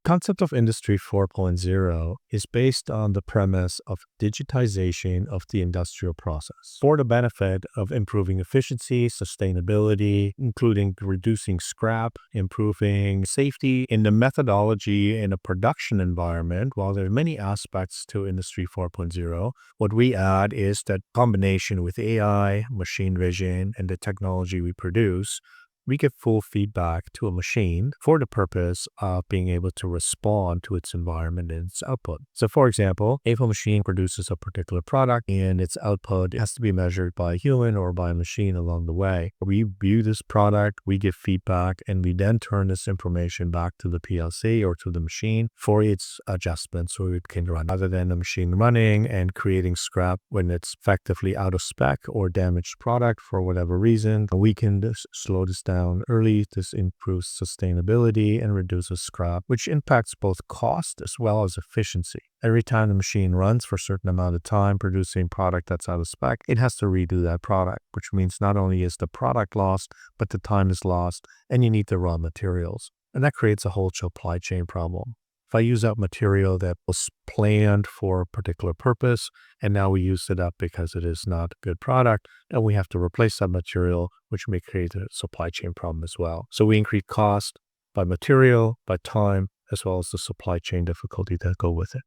concept of Industry 4.0 is based on the premise of digitization of the industrial process for the benefit of improving efficiency, sustainability, including reducing scrap, improving safety in the methodology in a production environment. While there are many aspects to Industry 4.0, what we add is that combination with AI, machine vision, and the technology we produce, we give full feedback to a machine for the purpose of being able to respond to its environment and its output. So for example, if a machine produces a particular product and its output has to be measured by a human or by a machine along the way, we view this product, we give feedback, and we then turn this information back to the PLC or to the machine for its adjustments so it can run. Rather than the machine running and creating scrap when it's effectively out of spec or damaged product for whatever reason, we can slow this down early. This improves sustainability and reduces scrap, which impacts both cost as well as efficiency. Every time the machine runs for a certain amount of time producing product that's out of spec, it has to redo that product, which means not only is the product lost, but the time is lost, and you need the raw materials. And that creates a whole supply chain problem. If I use up material that was planned for a particular purpose, and now we use it up because it is not a good product, and we have to replace that material, which may create a supply chain problem as well. So we increase cost by material, by time, as well as the supply chain difficulty that go with it.